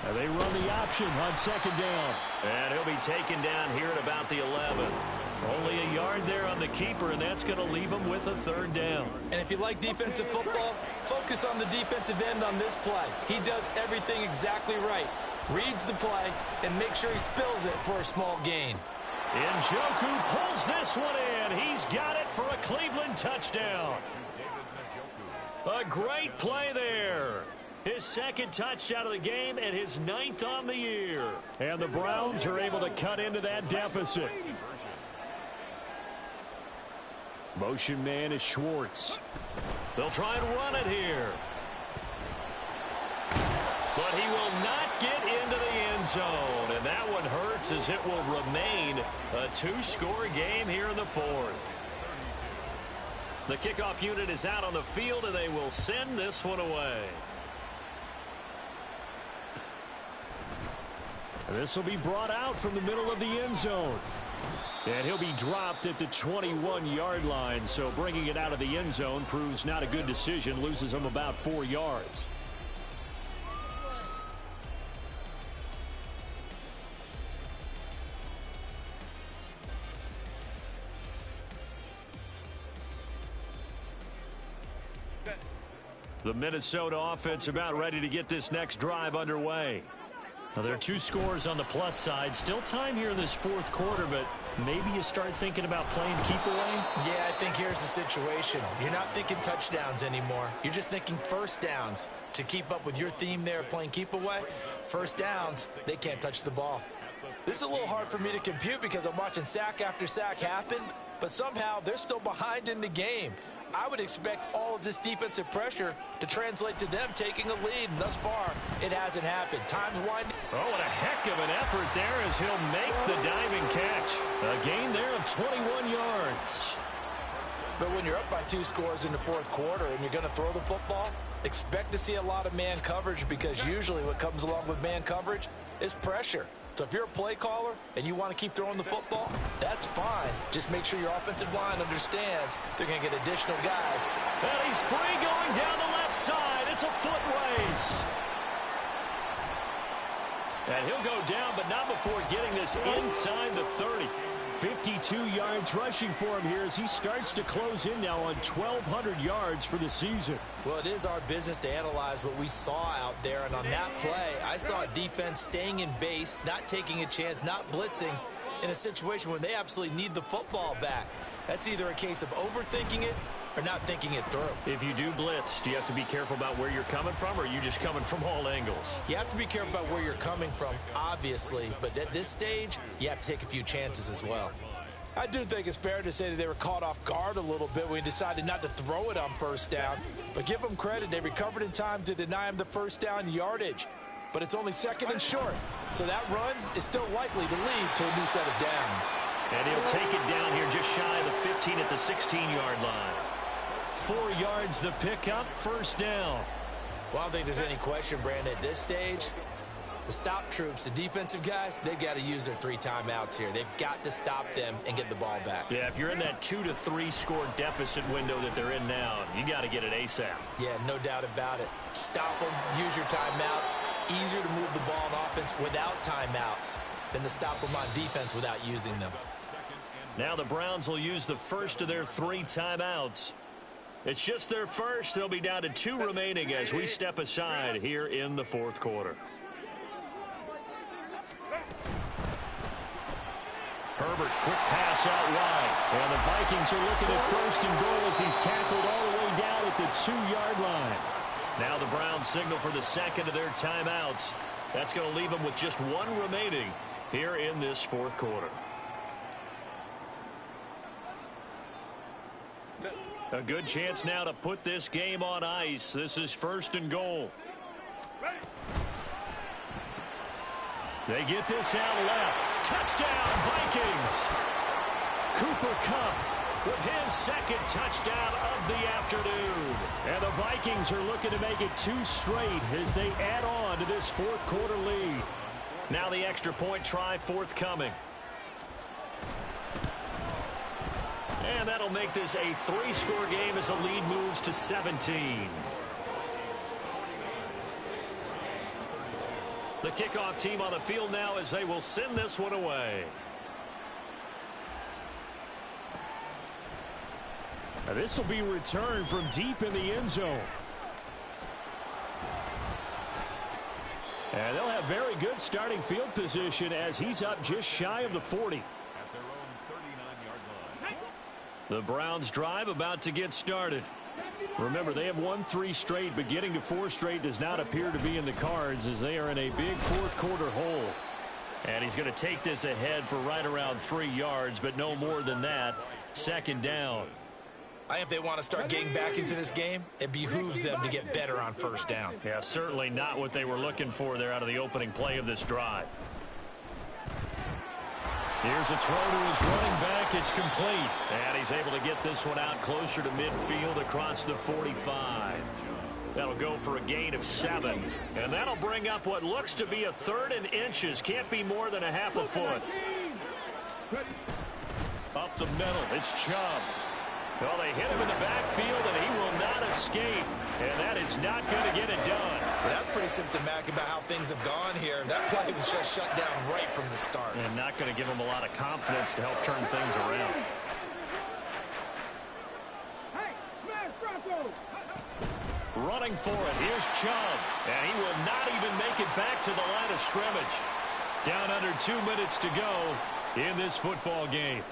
And they run the option on 2nd down. And he'll be taken down here at about the 11. Only a yard there on the keeper, and that's going to leave him with a 3rd down. And if you like defensive football, focus on the defensive end on this play. He does everything exactly right. Reads the play and makes sure he spills it for a small gain. Njoku pulls this one in. He's got it for a Cleveland touchdown. A great play there. His 2nd touchdown of the game and his 9th on the year. And the Browns are able to cut into that deficit. Motion man is Schwartz. They'll try and run it here. But he will not get into the end zone. And that one hurts as it will remain a 2-score game here in the 4th. The kickoff unit is out on the field, and they will send this one away. This will be brought out from the middle of the end zone. And he'll be dropped at the 21-yard line, so bringing it out of the end zone proves not a good decision, loses him about 4 yards. The Minnesota offense about ready to get this next drive underway. Now, there are 2 scores on the plus side. Still time here in this 4th quarter, but maybe you start thinking about playing keep away? Yeah, I think here's the situation. You're not thinking touchdowns anymore. You're just thinking 1st downs. To keep up with your theme there playing keep away, 1st downs, they can't touch the ball. This is a little hard for me to compute because I'm watching sack after sack happen, but somehow they're still behind in the game. I would expect all of this defensive pressure to translate to them taking a lead, and thus far, it hasn't happened. Time's winding. Oh, what a heck of an effort there as he'll make the diving catch. A gain there of 21 yards. But when you're up by 2 scores in the 4th quarter and you're going to throw the football, expect to see a lot of man coverage because usually what comes along with man coverage is pressure. So if you're a play caller and you want to keep throwing the football, that's fine. Just make sure your offensive line understands they're going to get additional guys. And he's free going down the left side. It's a foot race. And he'll go down, but not before getting this inside the 30. 52 yards rushing for him here as he starts to close in now on 1,200 yards for the season. Well, it is our business to analyze what we saw out there, and on that play, I saw a defense staying in base, not taking a chance, not blitzing in a situation when they absolutely need the football back. That's either a case of overthinking it or not thinking it through. If you do blitz, do you have to be careful about where you're coming from, or are you just coming from all angles? You have to be careful about where you're coming from, obviously, but at this stage, you have to take a few chances as well. I do think it's fair to say that they were caught off guard a little bit when we decided not to throw it on 1st down. But give them credit, they recovered in time to deny him the 1st down yardage. But it's only 2nd and short, so that run is still likely to lead to a new set of downs. And he'll take it down here just shy of the 15 at the 16-yard line. 4 yards the pickup, 1st down. Well, I don't think there's any question, Brandon, at this stage, The stop troops, the defensive guys, they've got to use their 3 timeouts here. They've got to stop them and get the ball back. Yeah, if you're in that 2 to 3 score deficit window that they're in now, you got to get it ASAP. Yeah, no doubt about it. Stop them, use your timeouts. Easier to move the ball on offense without timeouts than to stop them on defense without using them. Now the Browns will use the first of their 3 timeouts. It's just their first. They'll be down to 2 remaining as we step aside here in the 4th quarter. Herbert, quick pass out wide. And the Vikings are looking at 1st and goal as he's tackled all the way down at the 2-yard line. Now the Browns signal for the 2nd of their timeouts. That's going to leave them with just 1 remaining here in this 4th quarter. A good chance now to put this game on ice. This is 1st and goal. They get this out left. Touchdown, Vikings! Cooper Kupp with his 2nd touchdown of the afternoon. And the Vikings are looking to make it 2 straight as they add on to this 4th quarter lead. Now the extra point try forthcoming. And that'll make this a 3-score game as the lead moves to 17. The kickoff team on the field now as they will send this one away. Now this will be returned from deep in the end zone. And they'll have very good starting field position as he's up just shy of the 40. The Browns drive about to get started. Remember, they have won 3 straight, but getting to 4 straight does not appear to be in the cards as they are in a big 4th quarter hole. And he's going to take this ahead for right around 3 yards, but no more than that. 2nd down. I think if they want to start getting back into this game, it behooves them to get better on 1st down. Yeah, certainly not what they were looking for there out of the opening play of this drive. Here's a throw to his running back. It's complete. And he's able to get this one out closer to midfield across the 45. That'll go for a gain of 7. And that'll bring up what looks to be a 3rd and inches. Can't be more than a half a foot. Up the middle. It's Chubb. Well, they hit him in the backfield, and he will not escape. And that is not going to get it done. Well, that's pretty symptomatic about how things have gone here. That play was just shut down right from the start. And not going to give him a lot of confidence to help turn things around. Running for it. Here's Chubb. And he will not even make it back to the line of scrimmage. Down under 2 minutes to go in this football game.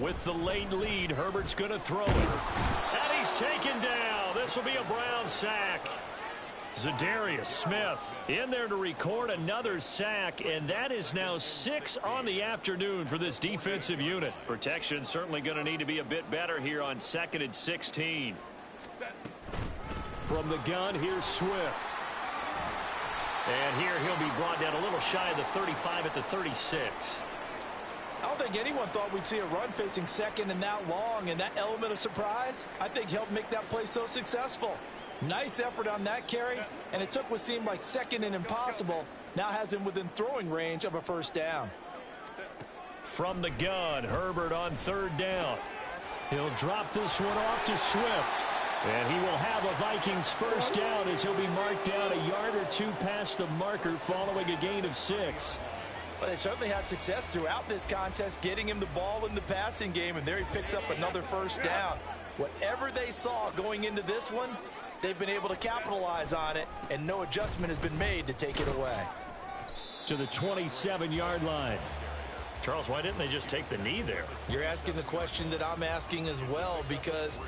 With the late lead, Herbert's going to throw it. And he's taken down. This will be a Brown sack. Zadarius Smith in there to record another sack, and that is now 6 on the afternoon for this defensive unit. Protection certainly going to need to be a bit better here on 2nd and 16. From the gun, here's Swift. And here he'll be brought down a little shy of the 35 at the 36. I don't think anyone thought we'd see a run facing 2nd and that long, and that element of surprise, I think, helped make that play so successful. Nice effort on that carry, and it took what seemed like 2nd and impossible, now has him within throwing range of a 1st down. From the gun, Herbert on 3rd down. He'll drop this one off to Swift. And he will have a Vikings 1st down as he'll be marked down a yard or 2 past the marker following a gain of 6. Well, they certainly had success throughout this contest, getting him the ball in the passing game, and there he picks up another 1st down. Whatever they saw going into this one, they've been able to capitalize on it, and no adjustment has been made to take it away. To the 27-yard line. Charles, why didn't they just take the knee there? You're asking the question that I'm asking as well, because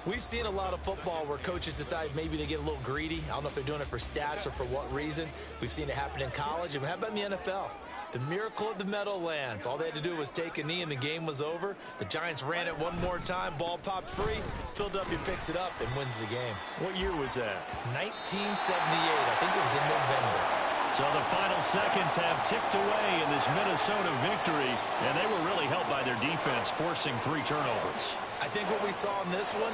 We've seen a lot of football where coaches decide maybe they get a little greedy. I don't know if they're doing it for stats or for what reason. We've seen it happen in college. And how about in the NFL? The miracle of the Meadowlands. All they had to do was take a knee and the game was over. The Giants ran it one more time. Ball popped free. Philadelphia picks it up and wins the game. What year was that? 1978. I think it was in November. So the final seconds have ticked away in this Minnesota victory, and they were really helped by their defense, forcing 3 turnovers. I think what we saw in this one,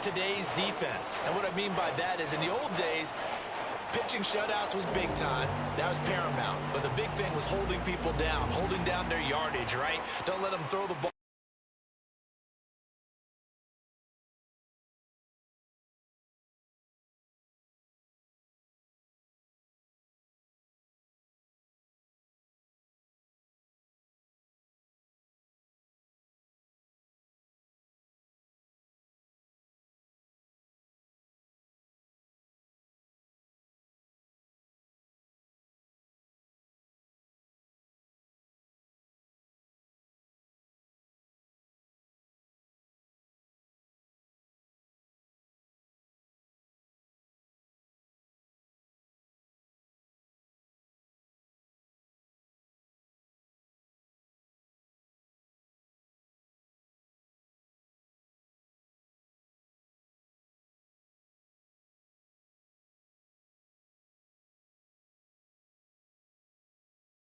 today's defense. And what I mean by that is in the old days, pitching shutouts was big time. That was paramount. But the big thing was holding people down, holding down their yardage, right? Don't let them throw the ball.